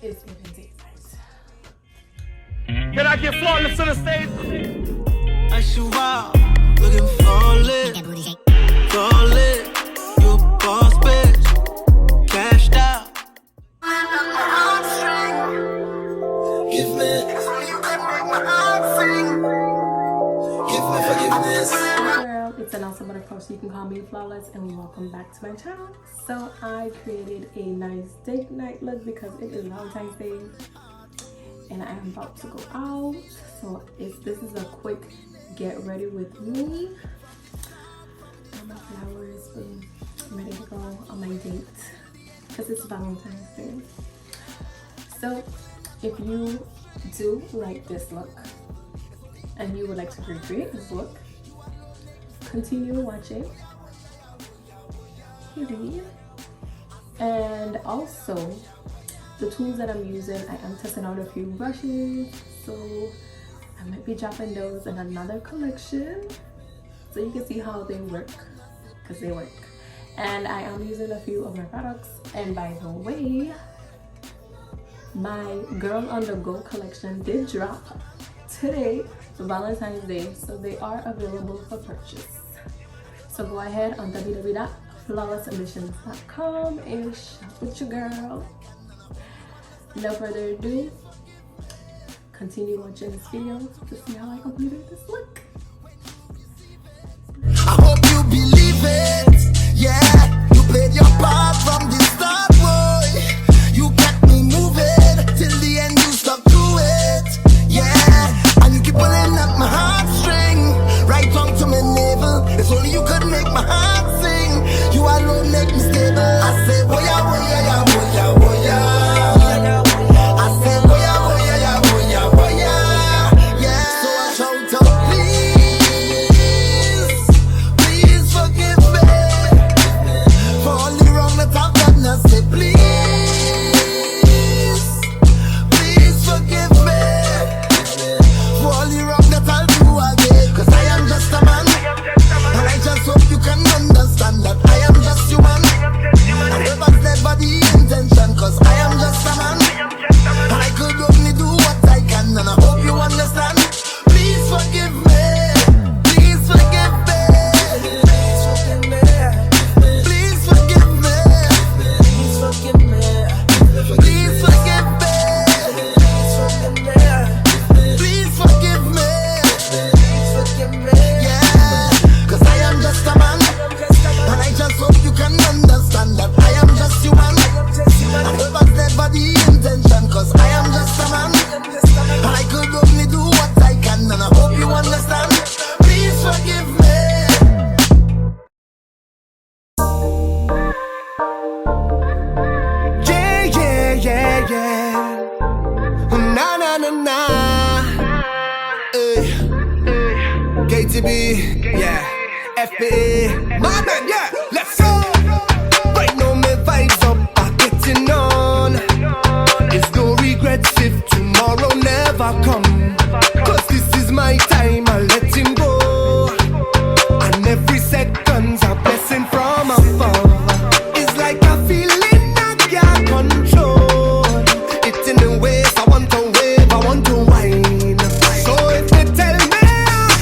It's even date night. Can I get flawless to the stage? I should wow, looking flawless, flawless. You a boss bitch, cashed out. Give me, give me forgiveness. Hey girl, it's Annalisa Buttercup, so you can call me Flawless, and welcome back to my channel. So I created a nice date night look because it is Valentine's Day and I am about to go out. So this is a quick get ready with me. Got my flowers, boom. I'm ready to go on my date because it's Valentine's Day. So if you do like this look and you would like to recreate this look, continue watching. And also the tools that I'm using, I am testing out a few brushes, so I might be dropping those in another collection so you can see how they work, because they work. And I am using a few of my products. And by the way, my Girl on the Go collection did drop today for Valentine's Day, so they are available for purchase. So go ahead on www.flawlessambitions.com and shop with your girl. No further ado, continue watching this video to see how I completed this look. I hope you believe it, yeah. You played your part from the start, boy. You kept me moving till the end. You stuck to it, yeah. And you keep pulling at my heartstring, right down to my navel. It's only you could make my heart sing. You alone make me stable. I say, boya, boya, ya, boya, boya. I say, boya, boya, ya, boya, boya. Yeah. So I shout out, please, please forgive me for all the wrong that I've done. I say, please, please forgive me for all the wrong that I'll do again. 'Cause I am just a man, and I just hope you can understand that I am just human. And it was never the intention, 'cause I am just a man, and I could only do what I can, and I hope you understand. Please forgive me, please forgive me, please forgive me, please forgive me, please forgive me, please forgive me, please forgive me, please forgive me, yeah. 'Cause I am just a man, and I just hope you can understand that I am just human. And it was never the intention, 'cause I am just a man, and I could only do what I can, and I hope you understand. Please forgive me. Yeah, yeah, yeah, yeah. Na na na na. KTB, yeah. FBA, my man, yeah. Let's go. Right now, my vibes up, I'm getting on. There's no regrets if tomorrow never come. 'Cause this is my time, I let him go. And every second's a blessing from above. It's like a feeling I can't control. It's in the ways I want to wave, I want to whine. So if they tell me I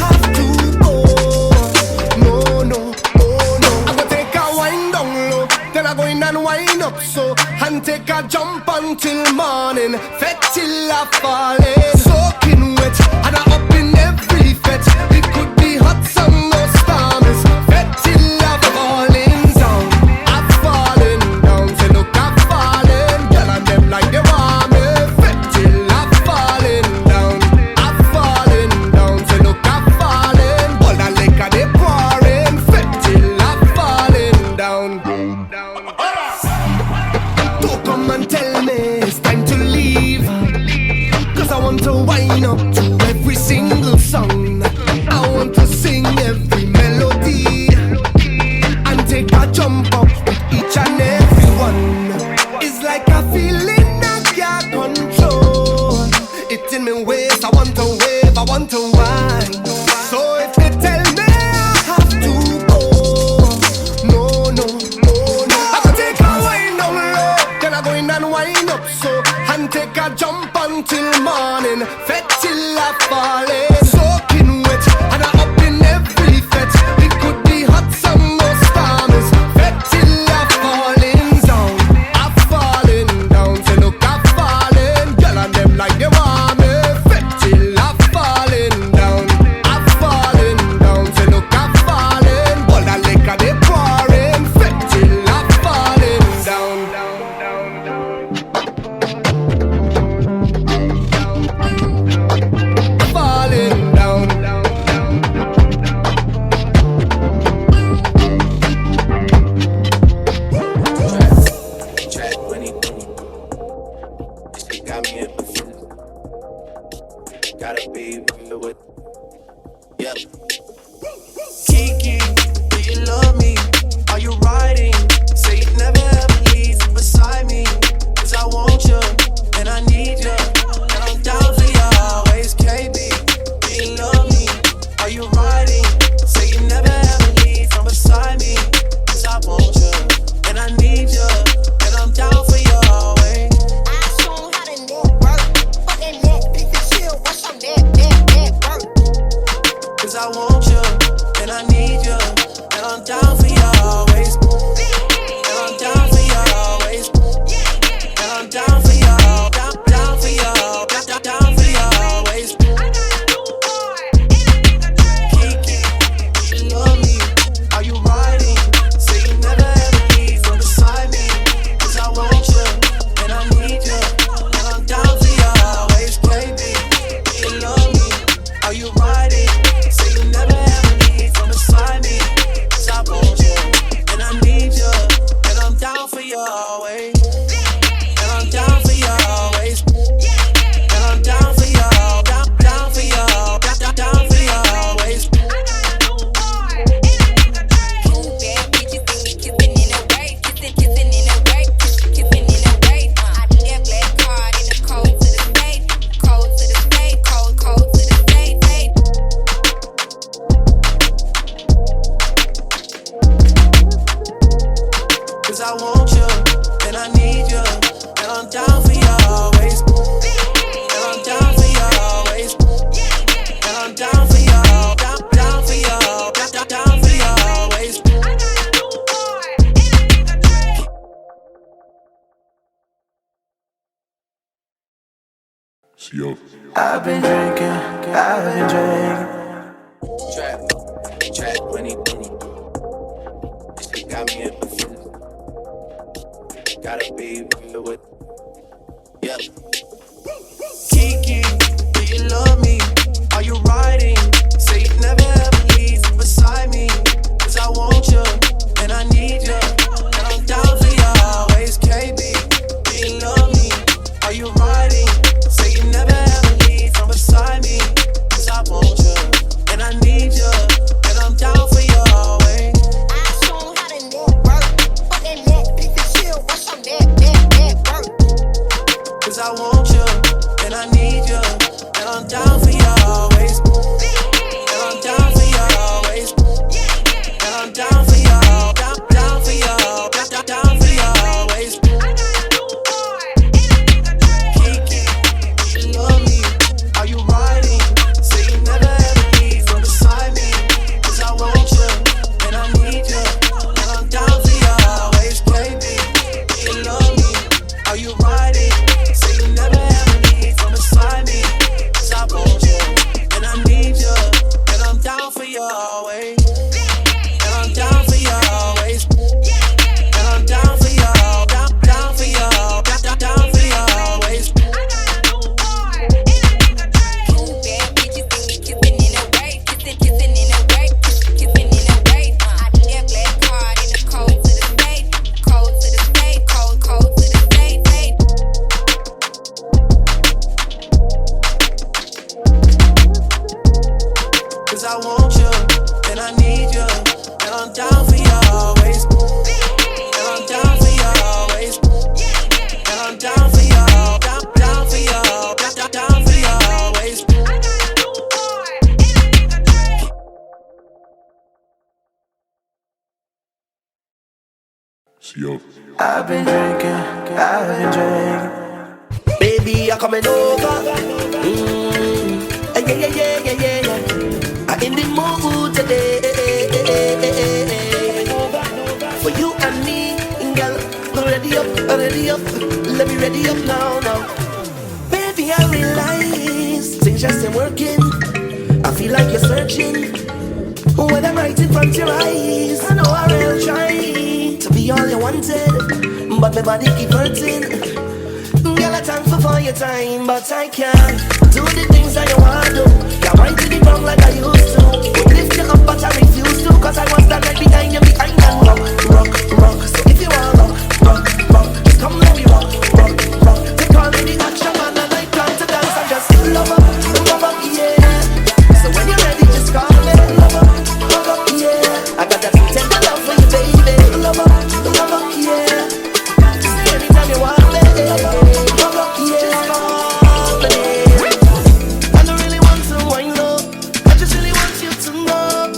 have to go, no, no, oh no. I'm gonna take a wind down low, then I go in and wind up so, and take a jump until morning, fet till I fall in. Soaking wet, and I up in every fet. It could be hot, sun or storms, fet till I'm falling down. I'm falling down, say look I'm falling. Girl and them like they want me, fet till I'm falling down. I'm falling down, say look I'm falling. All the liquor they pouring, fet till I'm falling down. Don't come and tell me it's time to leave, 'cause I want to wind up to every single song. I want to sing every melody and take a jump up with each and every one. It's like a feeling I can't control. It's in my ways, I want to wave, I want to whine. So if they tell me I have to go, no, no, oh no. I could take a wind down low, then I go in and wind up so, and take a jump until morning. Fet till I falling. Soaking wet and I up in every fet. It could be hot, some no storms. Fet till I falling down. I'm falling down. Say look, I'm falling. Girl and them like they want me. Fet till I'm falling down. I'm falling down. Say look, I'm falling. All the liquor they pouring. Fet till I'm falling down. Falling down. Track when he she got me in the feeling. Gotta be real with. Yep. Kiki, do you love me? Are you riding? Say you never ever leave beside me. 'Cause I want you and I need you. And I'm down for you always, KB. Do you love me? Are you riding? Say you never ever leave from beside me. 'Cause I want you and I need you. And I'm down for you always. I show 'em how to network. Fuck that Netflix and chill. Watch some network. 'Cause I want you and I need you. And I'm down for you always. And I'm down for you always. And I'm down for you. Down for you. Down for you always. Kiki, you love me. Are you riding? Say you never ever leave from beside me. 'Cause I want you and I need you. And I'm down for you always, baby. You love me. Are you riding? Say you never ever leave from beside me. 'Cause I want you and I need you. And I'm down for you always. And I'm down for you always. And I'm down for you. Down for you. Down for you always. Two bad bitches see me kissing in a way. Kissing in a way. Kissing in a way. I need that black card in the code to the state. Code to the state. Code to the state. 'Cause I want you and I need you. And I'm down for you always. And I'm down for you always. And I'm down for you. Down for you. Down for you always. I've been drinking. Trap when he she got me in the feeling. Gotta be real with. Yep. Kiki, do you love me? Are you riding? Say you never ever leave beside me. 'Cause I want you and I need you. And I'm down for you always, KB. Do you love me? Are you riding? Say you never ever leave from beside me. 'Cause I want you and I need you. And I'm down for you always. I show 'em how to network. Fuck that Netflix and chill. Watch some network. 'Cause I want you and I need you. And I'm down for you always. And I'm down for you always. And I'm down for you. Down for you. Down for you always. Kiki, you love me. Are you riding? Say you never ever leave from beside me. 'Cause I want you and I need you. And I'm down for you always, baby. You love me. Are you riding? Say you never ever leave from beside me. 'Cause I want you and I need you. And I'm down for you always. And I'm down for you always. And I'm down for you. Down for you. Down for you always. Two bad bitches see me kissing in a way. Kissing in a way. Kissing in a way. I need that black card in the code to the state. Code to the state. Code to the state. 'Cause I want you and I need you. And I'm down for you always. And I'm down for you always. And I'm down for you. Down for you. Down for you always. I've been drinking. baby, I'm coming over. Yeah. I'm in the mood today. For you and me, girl, ready up. Let me ready up now. Baby, I realize things just ain't working. I feel like you're searching. When I'm right in front of your eyes, I know I will try to be all you wanted, but my body keep hurting. Girl, I thank you for your time, but I can't do the things that you want to do. Can't wind to the ground like I used to. Would lift you up, but I refuse to, cause I want stand right behind you, behind and rock. So if you want rock, just come let me rock. Take all of the action, man, and I plan to dance and just love up, yeah. So when you're ready, just call me, love up, yeah. I got that tender love for you, baby. Love up, yeah. Just say anytime you want me, love up, yeah. Just call me. I don't really want to wind up. I just really want you to know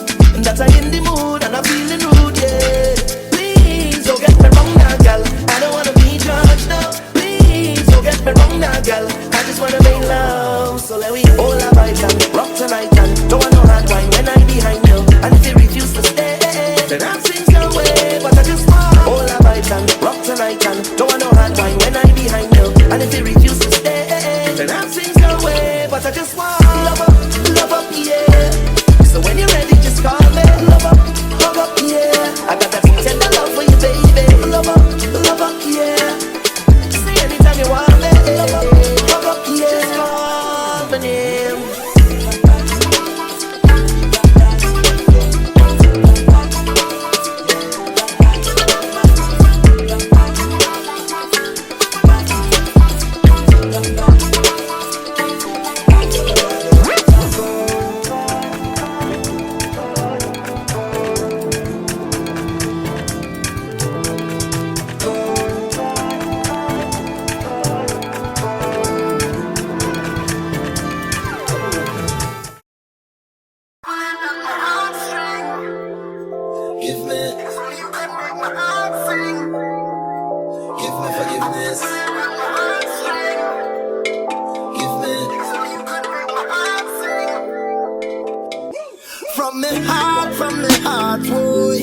that I'm in the mood and I'm feeling rude, yeah. Please don't get me wrong now, girl. I don't wanna be judged now. Please don't get me wrong now, girl. I just wanna make love. So let we hold our vibes and rock tonight and don't want no hard wine when I'm behind you. And if you refuse to stay, then I'm things your way. But I just want hold our vibes and rock tonight and don't want no hard wine when I'm behind you. And if you refuse to stay, then I'm things your way. But I just want love up, yeah. So when you're ready, just call me, love up, yeah. I got that tender love for you, baby. Love up, yeah. Say anytime you want me, love up, yeah. Just call my name. From the heart, boy.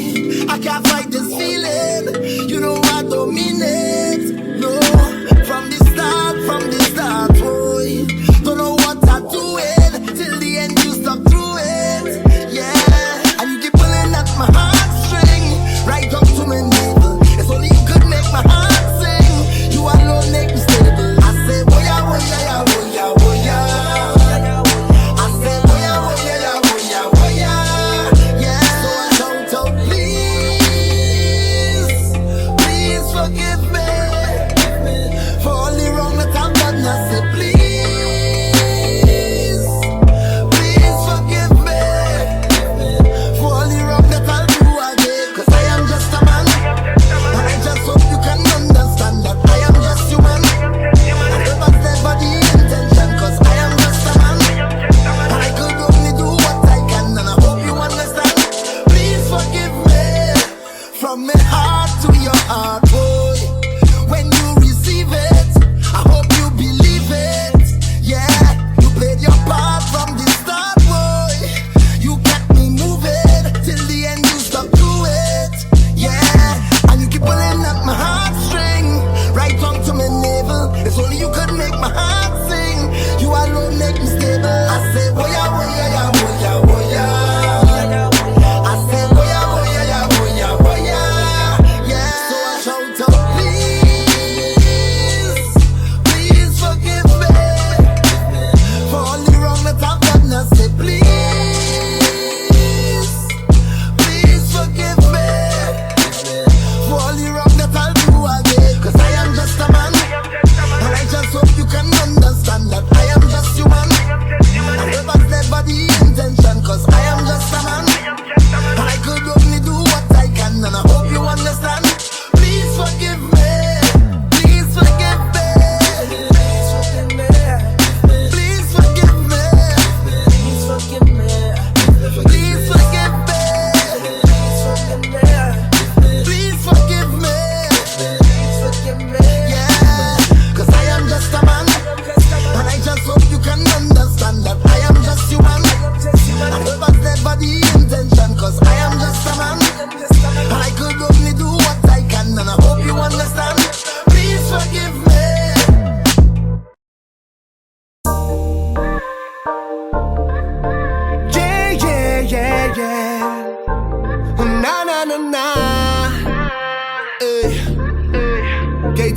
I can't fight this feeling. You know I don't mean it. No, from the start, boy. Don't know what I'm doing till the end. You stop through it, yeah. And you keep pulling at my heartstring, right up to my navel. It's only you could make my heart sing. You alone make me stable. I say, boy,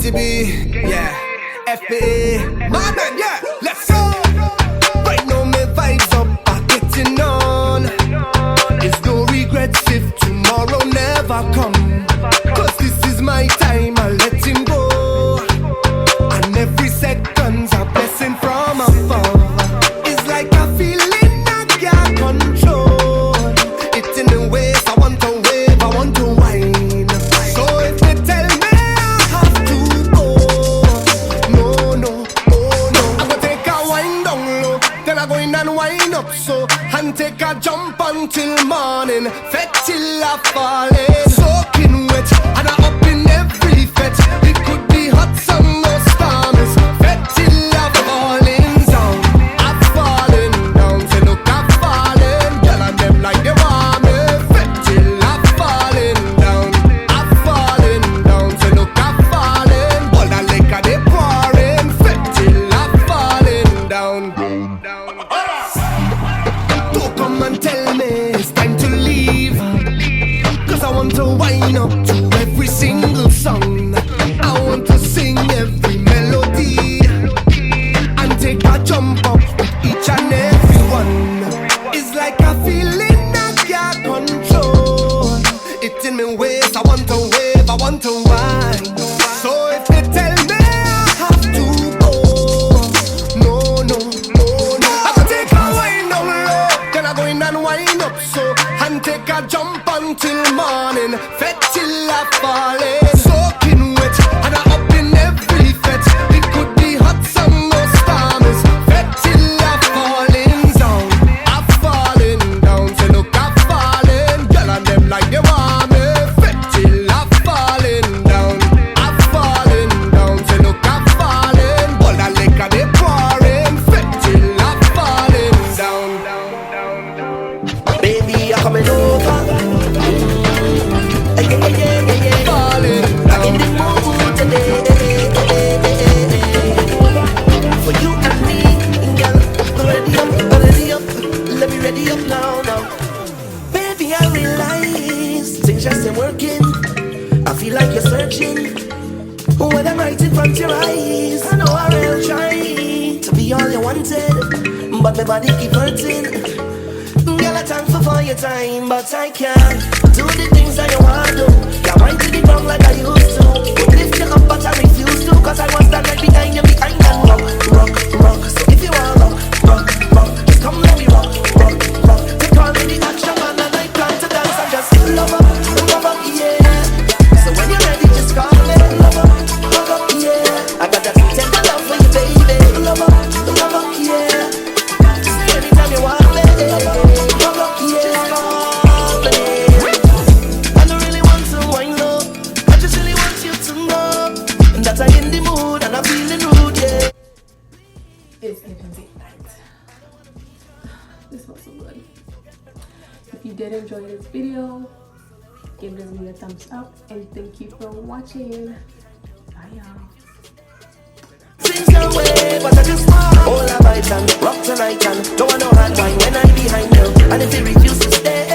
𝐾𝐇B, yeah, FBA, my man, yeah, let's go. Right now my vibes up, I'm getting on. There's no regrets if tomorrow never come. Cause this is my time, I let him go. And every second's a blessing from above. It's like a feeling I can't control. It's in the ways I want to wave, I want to whine. So if they tell me I have to go, no, oh no. I'm gonna take a wind down low, then I go in and wind up so, and take a jump until morning, fet till I falling, soaking wet, and I up in every fet. It could be hot sun or storms, fet till I falling down. I'm falling down, say look I'm falling, girl and them like they want me. Fet till I'm falling down, I'm falling down, say look I'm falling, all the liquor they pouring, fet till I'm falling down. Don't come and tell me it's time to leave, cause I want to wind up to every single song. I want to sing every melody and take a jump up with each and every one. It's like a feeling I can't control. It's in my ways, I want to wave, I want to whine. So if they tell me I have to go, no. I can take a wind down low, then I go in and wind up so, and take a jump until morning, fet till I falling, soaking wet, and I up in every fet. It could be hot sun or storms, fet till I falling down. I'm falling down, say look I'm falling, girl and them like they want me. Fet till I'm falling down. I'm falling down, say look I'm falling, all the liquor they pouring, fet till I'm falling down. Baby, you're coming over. Yeah. Falling I'm in the down. mood today. For you and me, girl. Ready up. Let me ready up now. Baby, I realize things just ain't working. I feel like you're searching. When I'm right in front of your eyes, I know I will try to be all you wanted, but my body keep hurting. Girl, I thankful for your time, but I can't do the things that you want to. You're right to the ground like I used to. Would lift you up, but I refuse to, cause I was stand right behind you, and rock. So if you want rock, just come let me rock. Take all the action, man, and I plan to dance and just love up, yeah. So when you're ready, just call me, love up, yeah. I got that tender love for you, baby, love up, yeah. Just anytime you want me, love up, yeah. Just call me. I don't really want to wind up, I just really want you to know that I'm in the mood and I'm feeling rude, yeah. It's giving date night. This smells so good. If you did enjoy this video, give this video a thumbs up and thank you for watching. Bye y'all. Things your way, but I just want all I bite and rock tonight and don't want no hard wine when I'm behind you. And if you refuse to stay,